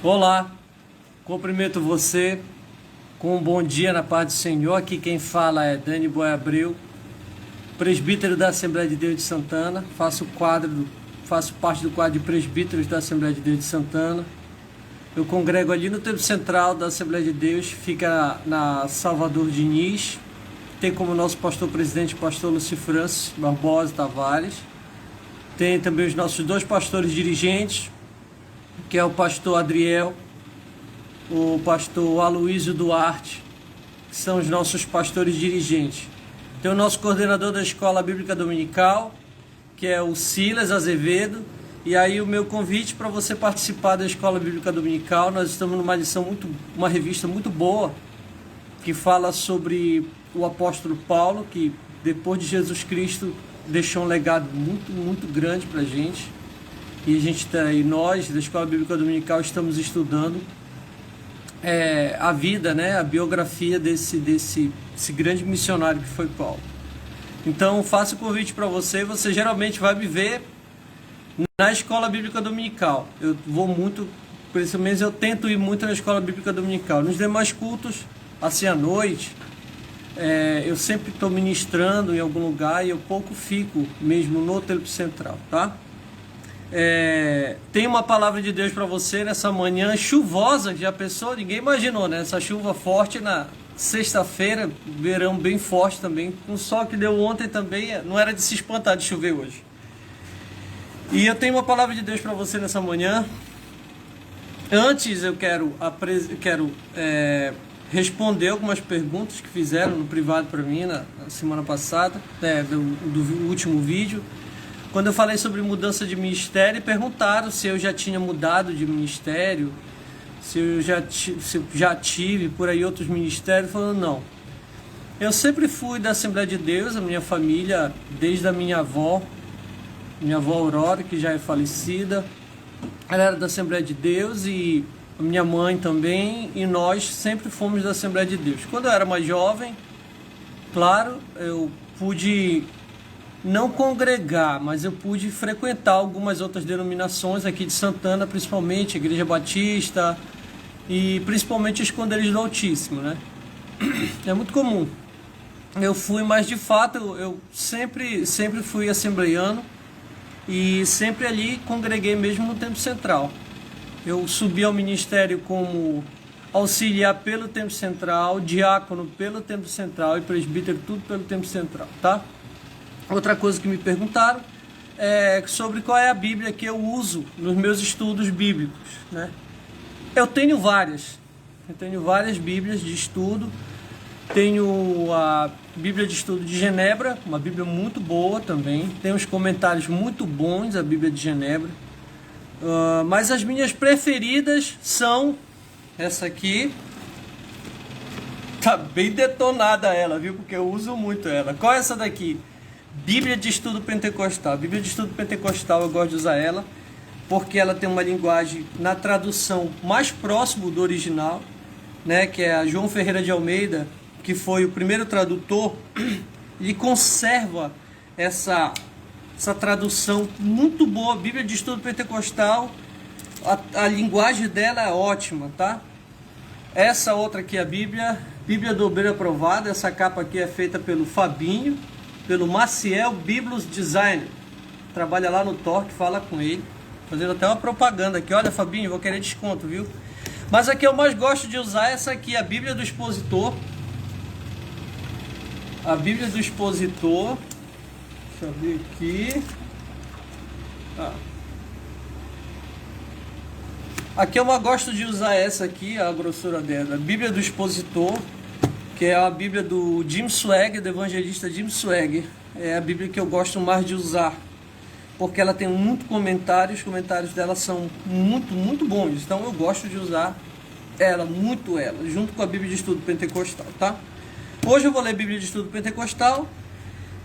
Olá, cumprimento você com um bom dia na paz do Senhor. Aqui quem fala é Dani Boy Abreu, presbítero da Assembleia de Deus de Santana. Faço parte do quadro de presbíteros da Assembleia de Deus de Santana. Eu congrego ali no Templo Central da Assembleia de Deus, fica na Salvador Diniz. Tem como nosso pastor presidente o pastor Lúcio Francis Barbosa Tavares. Tem também os nossos dois pastores dirigentes, que é o pastor Adriel, o pastor Aloísio Duarte, que são os nossos pastores dirigentes. Tem o nosso coordenador da Escola Bíblica Dominical, que é o Silas Azevedo. E aí o meu convite para você participar da Escola Bíblica Dominical. Nós estamos numa edição uma revista muito boa, que fala sobre o apóstolo Paulo, que depois de Jesus Cristo deixou um legado muito grande para a gente. E nós, da Escola Bíblica Dominical, estamos estudando a vida, né, a biografia desse grande missionário que foi Paulo. Então, faço o convite para você. Você geralmente vai me ver na Escola Bíblica Dominical. Eu vou muito, pelo menos eu tento ir muito na Escola Bíblica Dominical. Nos demais cultos, assim à noite, eu sempre estou ministrando em algum lugar e eu pouco fico mesmo no Templo Central, tá? Tem uma palavra de Deus para você nessa manhã chuvosa. Já pensou? Ninguém imaginou, né? Essa chuva forte na sexta-feira, verão bem forte também, com o sol que deu ontem também, não era de se espantar de chover hoje. E eu tenho uma palavra de Deus para você nessa manhã. Antes eu quero responder algumas perguntas que fizeram no privado para mim na semana passada, do último vídeo. Quando eu falei sobre mudança de ministério, perguntaram se eu já tinha mudado de ministério, se eu já tive por aí outros ministérios. Falando, não. Eu sempre fui da Assembleia de Deus, a minha família, desde a minha avó Aurora, que já é falecida, ela era da Assembleia de Deus, e a minha mãe também, e nós sempre fomos da Assembleia de Deus. Quando eu era mais jovem, claro, eu pude não congregar, mas eu pude frequentar algumas outras denominações aqui de Santana, principalmente a Igreja Batista e principalmente os Esconderijos do Altíssimo, né? É muito comum. Eu fui, mas de fato eu sempre fui assembleiano e sempre ali congreguei mesmo no Templo Central. Eu subi ao ministério como auxiliar pelo Templo Central, diácono pelo Templo Central e presbítero tudo pelo Templo Central, tá? Outra coisa que me perguntaram é sobre qual é a Bíblia que eu uso nos meus estudos bíblicos, né? Eu tenho várias Bíblias de estudo. Tenho a Bíblia de Estudo de Genebra, uma Bíblia muito boa também. Tem uns comentários muito bons, a Bíblia de Genebra. Mas as minhas preferidas são essa aqui. Tá bem detonada ela, viu? Porque eu uso muito ela. Qual é essa daqui? Bíblia de Estudo Pentecostal. A Bíblia de Estudo Pentecostal eu gosto de usar ela porque ela tem uma linguagem na tradução mais próximo do original, né? Que é a João Ferreira de Almeida, que foi o primeiro tradutor, e conserva essa tradução muito boa. Bíblia de Estudo Pentecostal, a linguagem dela é ótima, tá? Essa outra aqui é a Bíblia do Obreiro Aprovado. Essa capa aqui é feita pelo Fabinho, pelo Maciel Biblos Designer. Trabalha lá no Torque, fala com ele. Fazendo até uma propaganda aqui. Olha, Fabinho, vou querer desconto, viu? Mas a que eu mais gosto de usar é essa aqui, a Bíblia do Expositor. A Bíblia do Expositor. Deixa eu ver aqui. Aqui eu mais gosto de usar essa aqui, a grossura dela. A Bíblia do Expositor, que é a Bíblia do Jim Swagger, do evangelista Jim Swagger. É a Bíblia que eu gosto mais de usar, porque ela tem muito comentário. Os comentários dela são muito bons. Então eu gosto de usar ela, junto com a Bíblia de Estudo Pentecostal, tá? Hoje eu vou ler a Bíblia de Estudo Pentecostal.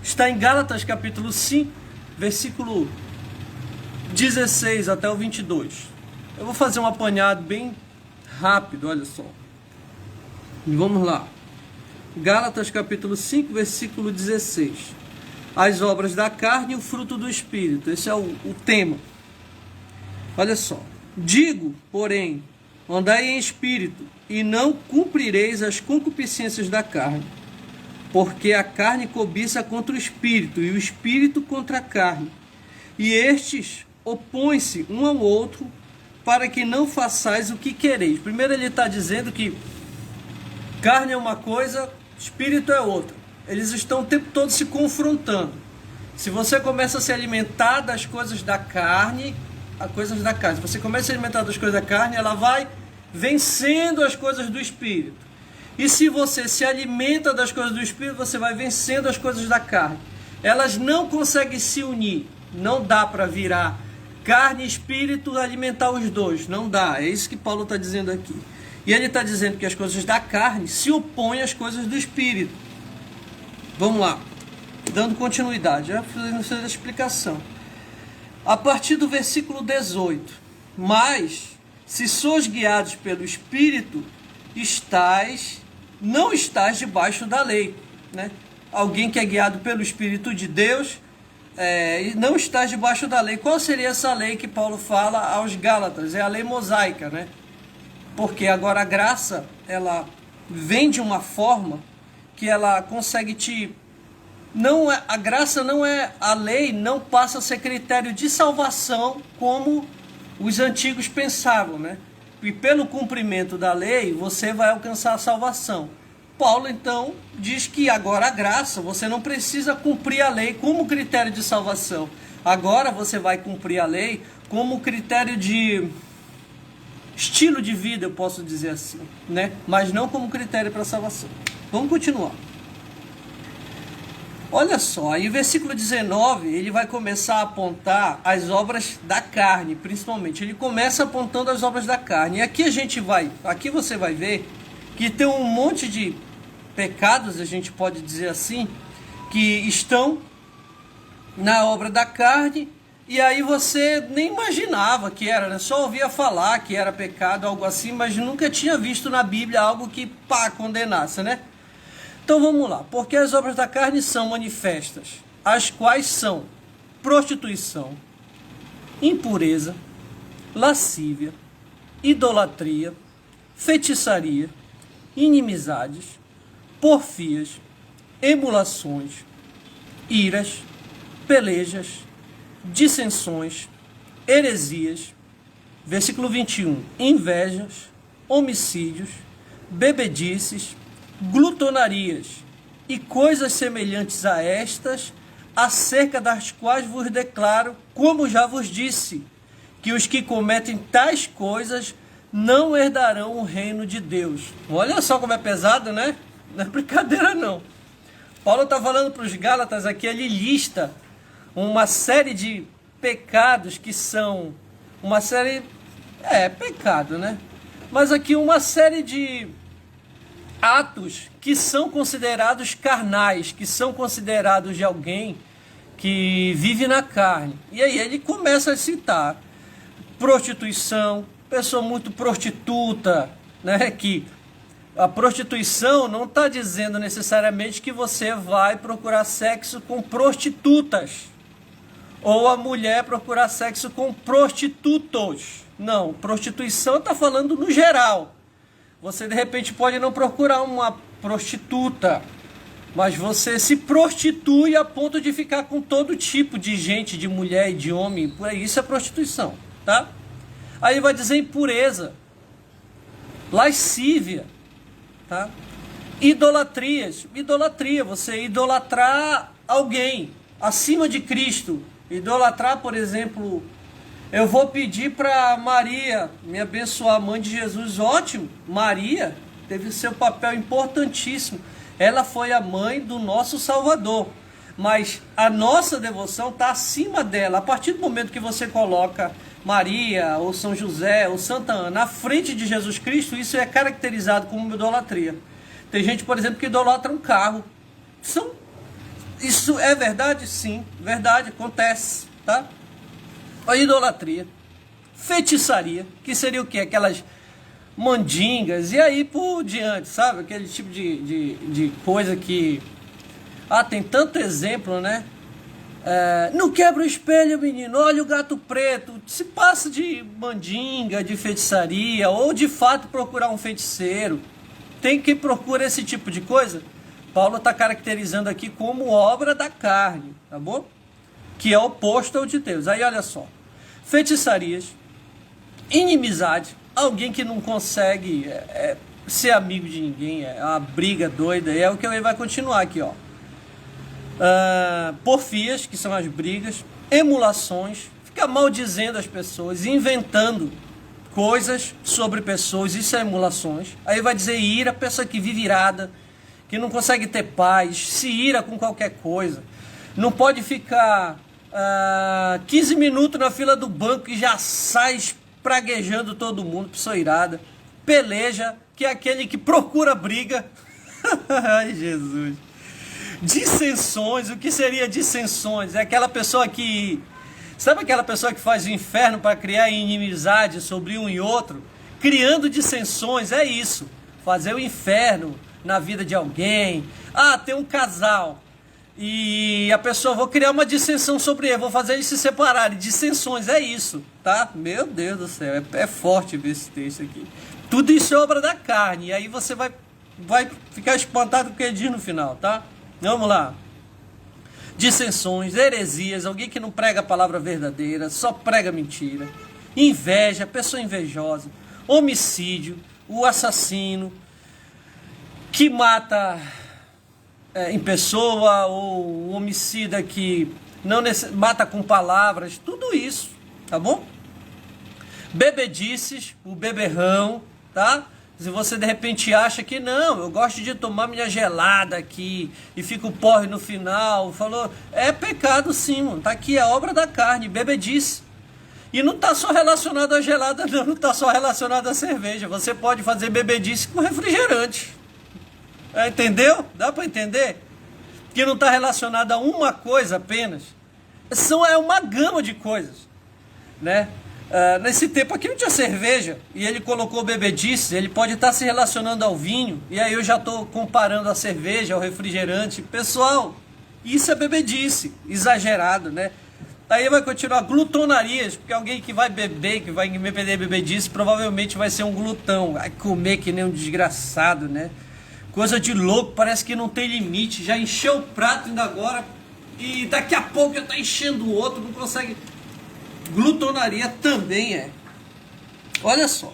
Está em Gálatas capítulo 5, versículo 16 até o 22. Eu vou fazer um apanhado bem rápido, olha só. E vamos lá. Gálatas capítulo 5, versículo 16. As obras da carne e o fruto do Espírito. Esse é o tema. Olha só. Digo, porém, andai em espírito, e não cumprireis as concupiscências da carne. Porque a carne cobiça contra o espírito, e o espírito contra a carne. E estes opõem-se um ao outro, para que não façais o que quereis. Primeiro ele está dizendo que carne é uma coisa, espírito é outra. Eles estão o tempo todo se confrontando. Se você começa a se alimentar das coisas da carne, se você começa a se alimentar das coisas da carne, ela vai vencendo as coisas do espírito. E se você se alimenta das coisas do espírito, você vai vencendo as coisas da carne. Elas não conseguem se unir. Não dá para virar carne e espírito alimentar os dois. Não dá. É isso que Paulo está dizendo aqui. E ele está dizendo que as coisas da carne se opõem às coisas do espírito. Vamos lá. Dando continuidade. Já fiz a explicação. A partir do versículo 18. Mas, se sois guiados pelo Espírito, não estáis debaixo da lei. Né? Alguém que é guiado pelo Espírito de Deus, não está debaixo da lei. Qual seria essa lei que Paulo fala aos Gálatas? É a lei mosaica, né? Porque agora a graça, ela vem de uma forma que ela consegue a graça não é, a lei não passa a ser critério de salvação como os antigos pensavam, né? E pelo cumprimento da lei, você vai alcançar a salvação. Paulo, então, diz que agora a graça, você não precisa cumprir a lei como critério de salvação. Agora você vai cumprir a lei como critério de estilo de vida, eu posso dizer assim, né? Mas não como critério para salvação. Vamos continuar. Olha só, aí o versículo 19, ele vai começar a apontar as obras da carne, principalmente. Ele começa apontando as obras da carne. E aqui você vai ver que tem um monte de pecados, a gente pode dizer assim, que estão na obra da carne, e aí você nem imaginava que era, né? Só ouvia falar que era pecado, algo assim, mas nunca tinha visto na Bíblia algo que condenasse, né? Então vamos lá, porque as obras da carne são manifestas, as quais são prostituição, impureza, lascívia, idolatria, feitiçaria, inimizades, porfias, emulações, iras, pelejas, dissensões, heresias, versículo 21, invejas, homicídios, bebedices, glutonarias e coisas semelhantes a estas, acerca das quais vos declaro, como já vos disse, que os que cometem tais coisas não herdarão o reino de Deus. Olha só como é pesado, né? Não é brincadeira não. Paulo está falando para os Gálatas aqui, ele lista uma série de pecados que são pecado, né? Mas aqui uma série de atos que são considerados carnais, que são considerados de alguém que vive na carne. E aí ele começa a citar prostituição, pessoa muito prostituta, né? Que a prostituição não está dizendo necessariamente que você vai procurar sexo com prostitutas, ou a mulher procurar sexo com prostitutos. Não, prostituição está falando no geral. Você de repente pode não procurar uma prostituta, mas você se prostitui a ponto de ficar com todo tipo de gente, de mulher e de homem, por aí. Isso é prostituição, tá? Aí vai dizer impureza, lascívia, tá? Idolatria, você idolatrar alguém acima de Cristo. Idolatrar, por exemplo, eu vou pedir para Maria me abençoar, mãe de Jesus. Ótimo, Maria teve seu papel importantíssimo. Ela foi a mãe do nosso Salvador. Mas a nossa devoção está acima dela. A partir do momento que você coloca Maria, ou São José, ou Santa Ana na frente de Jesus Cristo, isso é caracterizado como idolatria. Tem gente, por exemplo, que idolatra um carro. Isso é verdade? Sim, verdade, acontece, tá? A idolatria, feitiçaria, que seria o quê? Aquelas mandingas, e aí por diante, sabe? Aquele tipo de coisa que... tem tanto exemplo, né? Não quebra o espelho, menino, olha o gato preto. Se passa de mandinga, de feitiçaria, ou de fato procurar um feiticeiro, tem que procurar esse tipo de coisa. Paulo está caracterizando aqui como obra da carne, tá bom? Que é oposto ao de Deus. Aí olha só, feitiçarias, inimizade, alguém que não consegue ser amigo de ninguém, é uma briga doida, é o que ele vai continuar aqui, ó. Porfias, que são as brigas, emulações, fica maldizendo as pessoas, inventando coisas sobre pessoas, isso é emulações. Aí vai dizer ira, pessoa que vive irada, que não consegue ter paz, se ira com qualquer coisa, não pode ficar 15 minutos na fila do banco e já sai praguejando todo mundo, pessoa irada. Peleja, que é aquele que procura briga. Ai, Jesus. Dissensões, o que seria dissensões? É aquela pessoa que... Sabe aquela pessoa que faz o inferno para criar inimizade sobre um e outro? Criando dissensões, é isso. Fazer o inferno na vida de alguém. Tem um casal e a pessoa, vou criar uma dissensão sobre ele, vou fazer eles se separarem. Dissensões, é isso, tá? Meu Deus do céu, é forte ver esse texto aqui. Tudo isso é obra da carne, e aí você vai ficar espantado com o que diz no final, tá? Vamos lá. Dissensões, heresias, alguém que não prega a palavra verdadeira, só prega mentira. Inveja, pessoa invejosa. Homicídio, o assassino que mata em pessoa, ou o homicida que não mata com palavras, tudo isso, tá bom? Bebedices, o beberrão, tá? Se você de repente acha que não, eu gosto de tomar minha gelada aqui e fico porre no final, falou, é pecado sim, mano. Tá aqui a obra da carne, bebedice. E não tá só relacionado à gelada, não tá só relacionado à cerveja. Você pode fazer bebedice com refrigerante. Entendeu? Dá para entender? Que não está relacionado a uma coisa apenas. É uma gama de coisas, né? Nesse tempo aqui não tinha cerveja e ele colocou bebedice, ele pode estar se relacionando ao vinho, e aí eu já estou comparando a cerveja ao refrigerante. Pessoal, isso é bebedice, exagerado, né? Aí vai continuar glutonarias, porque alguém que vai beber, que vai beber bebedice, provavelmente vai ser um glutão, vai comer que nem um desgraçado, né? Coisa de louco, parece que não tem limite, já encheu o prato ainda agora e daqui a pouco já está enchendo o outro, não consegue. Glutonaria também é. Olha só.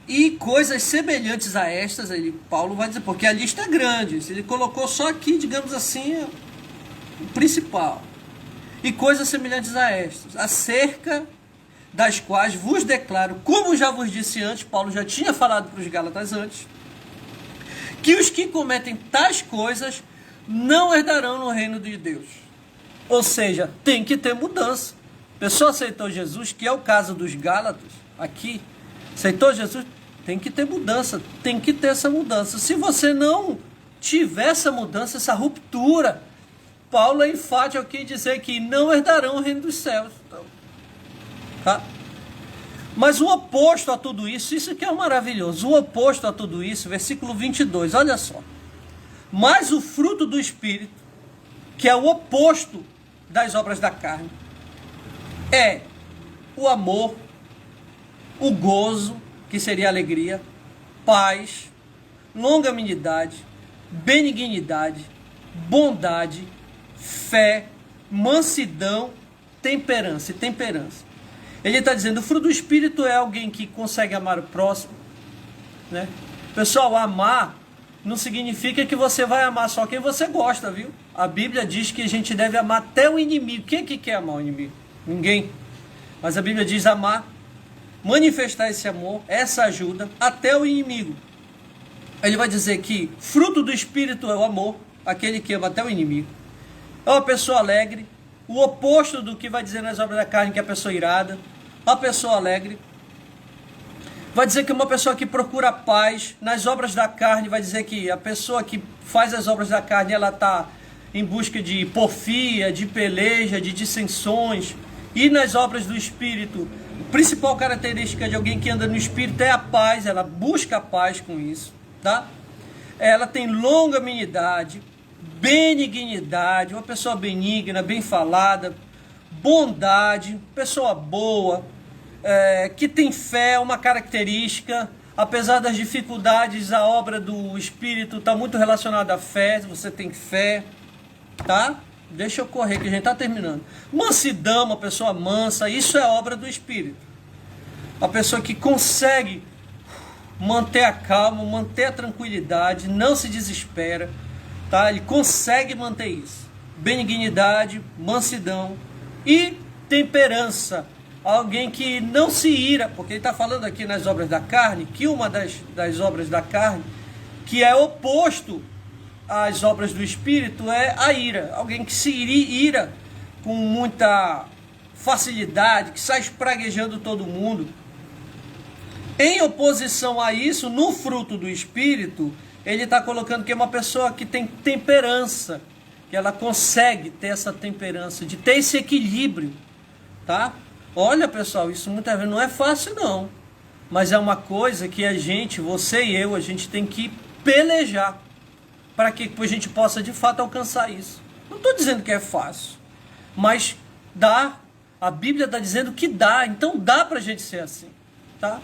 E coisas semelhantes a estas, Paulo vai dizer, porque a lista é grande, ele colocou só aqui, digamos assim, o principal. E coisas semelhantes a estas, acerca das quais vos declaro, como já vos disse antes, Paulo já tinha falado para os Gálatas antes, que os que cometem tais coisas não herdarão no reino de Deus. Ou seja, tem que ter mudança. A pessoa aceitou Jesus, que é o caso dos Gálatas, aqui, aceitou Jesus, tem que ter mudança, tem que ter essa mudança. Se você não tiver essa mudança, essa ruptura, Paulo é enfático aqui em dizer que não herdarão o reino dos céus. Então, tá? Mas o oposto a tudo isso, isso que é maravilhoso, o oposto a tudo isso, versículo 22, olha só. Mas o fruto do Espírito, que é o oposto das obras da carne, é o amor, o gozo, que seria a alegria, paz, longanimidade, benignidade, bondade, fé, mansidão, temperança. E temperança. Ele está dizendo, o fruto do Espírito é alguém que consegue amar o próximo, né? Pessoal, amar não significa que você vai amar só quem você gosta, viu? A Bíblia diz que a gente deve amar até o inimigo. Quem que quer amar o inimigo? Ninguém. Mas a Bíblia diz amar, manifestar esse amor, essa ajuda, até o inimigo. Ele vai dizer que fruto do Espírito é o amor, aquele que ama até o inimigo. É uma pessoa alegre, o oposto do que vai dizer nas obras da carne, que é a pessoa irada. Uma pessoa alegre. Vai dizer que uma pessoa que procura paz. Nas obras da carne, vai dizer que a pessoa que faz as obras da carne, ela está em busca de porfia, de peleja, de dissensões. E nas obras do Espírito, a principal característica de alguém que anda no Espírito é a paz. Ela busca a paz com isso, tá? Ela tem longanimidade, benignidade, uma pessoa benigna, bem falada, bondade, pessoa boa, que tem fé, uma característica. Apesar das dificuldades, a obra do Espírito está muito relacionada à fé. Você tem fé, tá? Deixa eu correr que a gente está terminando. Mansidão, uma pessoa mansa, isso é obra do Espírito. A pessoa que consegue manter a calma, manter a tranquilidade, não se desespera, tá? Ele consegue manter isso. Benignidade, mansidão e temperança. Alguém que não se ira, porque ele está falando aqui nas obras da carne, que uma das obras da carne, que é oposto às obras do Espírito, é a ira. Alguém que se ira com muita facilidade, que sai espraguejando todo mundo. Em oposição a isso, no fruto do Espírito, ele está colocando que é uma pessoa que tem temperança, que ela consegue ter essa temperança, de ter esse equilíbrio, tá? Olha, pessoal, isso muitas vezes não é fácil não, mas é uma coisa que a gente, você e eu, a gente tem que pelejar para que a gente possa de fato alcançar isso. Não estou dizendo que é fácil, mas dá. A Bíblia está dizendo que dá, então dá para a gente ser assim, tá?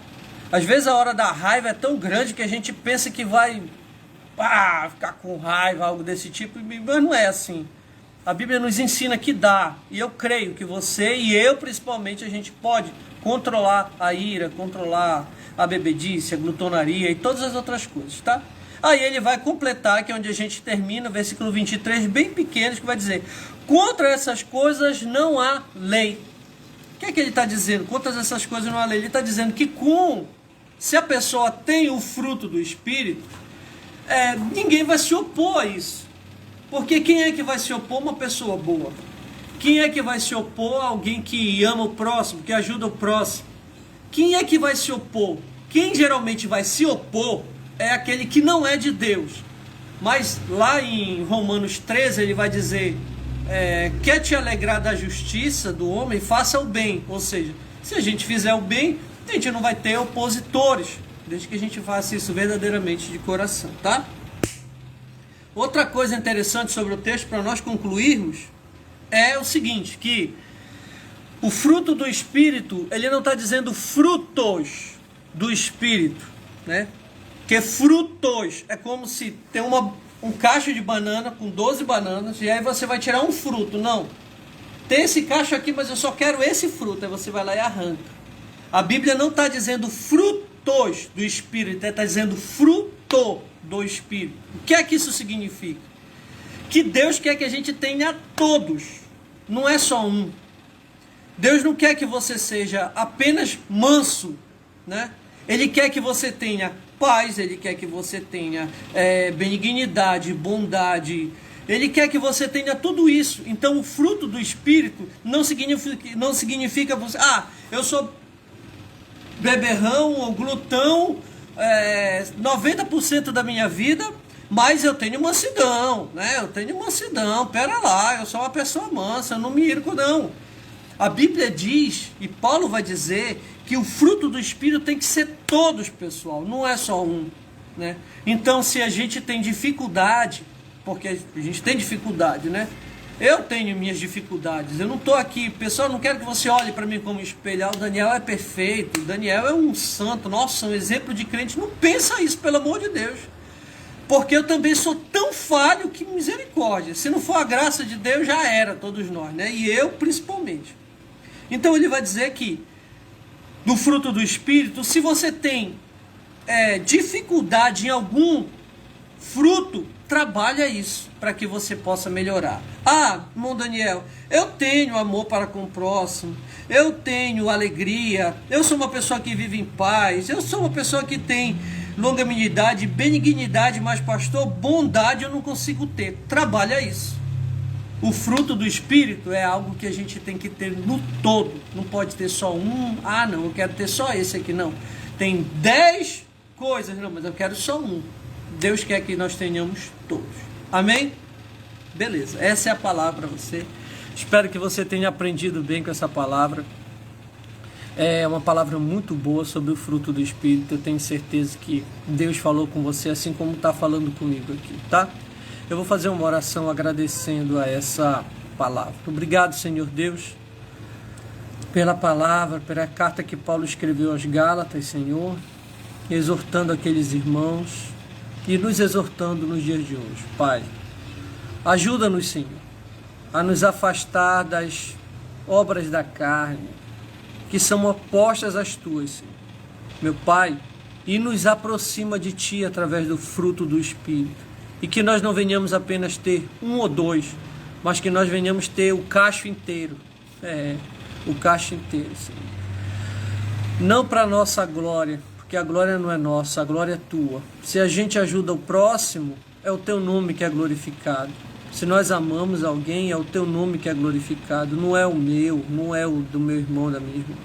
Às vezes a hora da raiva é tão grande que a gente pensa que vai ficar com raiva, algo desse tipo, mas não é assim. A Bíblia nos ensina que dá, e eu creio que você e eu principalmente, a gente pode controlar a ira, controlar a bebedice, a glutonaria e todas as outras coisas, tá? Aí ele vai completar, que é onde a gente termina, versículo 23, bem pequeno, que vai dizer: contra essas coisas não há lei. O que é que ele está dizendo? Contra essas coisas não há lei. Ele está dizendo que se a pessoa tem o fruto do Espírito, ninguém vai se opor a isso. Porque quem é que vai se opor? Uma pessoa boa. Quem é que vai se opor? Alguém que ama o próximo, que ajuda o próximo. Quem é que vai se opor? Quem geralmente vai se opor é aquele que não é de Deus. Mas lá em Romanos 13 ele vai dizer: quer te alegrar da justiça do homem, faça o bem. Ou seja, se a gente fizer o bem, a gente não vai ter opositores, desde que a gente faça isso verdadeiramente de coração, tá? Outra coisa interessante sobre o texto, para nós concluirmos, é o seguinte, que o fruto do Espírito, ele não está dizendo frutos do Espírito, né? Que frutos é como se tem um cacho de banana com 12 bananas, e aí você vai tirar um fruto. Não, tem esse cacho aqui, mas eu só quero esse fruto. Aí você vai lá e arranca. A Bíblia não está dizendo frutos do Espírito, está dizendo fruto do Espírito. O que é que isso significa? Que Deus quer que a gente tenha todos, não é só um. Deus não quer que você seja apenas manso, né? Ele quer que você tenha paz, Ele quer que você tenha benignidade, bondade. Ele quer que você tenha tudo isso. Então o fruto do Espírito não significa você... eu sou beberrão ou glutão 90% da minha vida, mas eu tenho mansidão, né? Eu tenho mansidão, pera lá, eu sou uma pessoa mansa, eu não me irco não. A Bíblia diz, e Paulo vai dizer, que o fruto do Espírito tem que ser todos, pessoal, não é só um, né? Então, se a gente tem dificuldade, porque a gente tem dificuldade, né? Eu tenho minhas dificuldades, eu não estou aqui, pessoal, não quero que você olhe para mim como espelho. O Daniel é perfeito, o Daniel é um santo, nossa, um exemplo de crente. Não pensa isso, pelo amor de Deus, porque eu também sou tão falho que misericórdia, se não for a graça de Deus já era, todos nós, né? E eu principalmente. Então ele vai dizer que do fruto do Espírito, se você tem dificuldade em algum fruto, trabalha isso para que você possa melhorar. Irmão Daniel, eu tenho amor para com o próximo, eu tenho alegria, eu sou uma pessoa que vive em paz, eu sou uma pessoa que tem longanimidade, benignidade, mas pastor, bondade eu não consigo ter. Trabalha isso. O fruto do Espírito é algo que a gente tem que ter no todo. Não pode ter só um. Não, eu quero ter só esse aqui. Não. Tem 10 coisas. Não, mas eu quero só um. Deus quer que nós tenhamos todos. Amém? Beleza. Essa é a palavra para você. Espero que você tenha aprendido bem com essa palavra. É uma palavra muito boa sobre o fruto do Espírito. Eu tenho certeza que Deus falou com você assim como está falando comigo aqui, tá? eu vou fazer uma oração agradecendo a essa palavra. Obrigado, Senhor Deus, pela palavra, pela carta que Paulo escreveu aos Gálatas, Senhor, exortando aqueles irmãos e nos exortando nos dias de hoje. Pai, ajuda-nos, Senhor, a nos afastar das obras da carne, que são opostas às tuas, Senhor. Meu Pai, e nos aproxima de Ti através do fruto do Espírito. E que nós não venhamos apenas ter um ou dois, mas que nós venhamos ter o cacho inteiro. O cacho inteiro, Senhor. Não para nossa glória, porque a glória não é nossa, a glória é Tua. Se a gente ajuda o próximo, é o Teu nome que é glorificado. Se nós amamos alguém, é o Teu nome que é glorificado. Não é o meu, não é o do meu irmão, da minha irmã.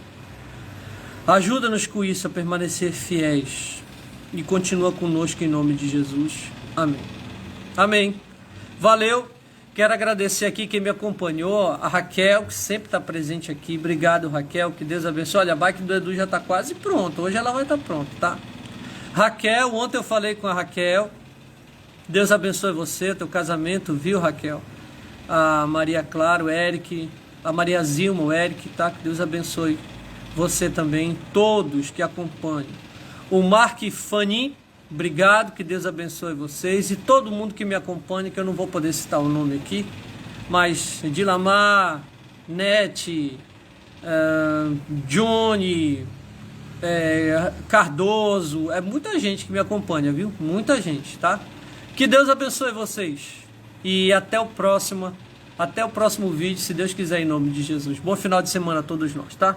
Ajuda-nos com isso a permanecer fiéis. E continua conosco em nome de Jesus. Amém. Amém. Valeu. Quero agradecer aqui quem me acompanhou, a Raquel, que sempre está presente aqui. Obrigado, Raquel, que Deus abençoe. Olha, a bike do Edu já está quase pronta. Hoje ela vai estar pronta, tá? Raquel, ontem eu falei com a Raquel. Deus abençoe você, teu casamento, viu, Raquel? A Maria Clara, o Eric, a Maria Zilma, o Eric, tá? Que Deus abençoe você também, todos que acompanham. O Mark Fanny, obrigado, que Deus abençoe vocês e todo mundo que me acompanha, que eu não vou poder citar o nome aqui, mas Dilamar, Nete, Johnny, Cardoso, é muita gente que me acompanha, viu? Muita gente, tá? Que Deus abençoe vocês e até o próximo vídeo, se Deus quiser, em nome de Jesus. Bom final de semana a todos nós, tá?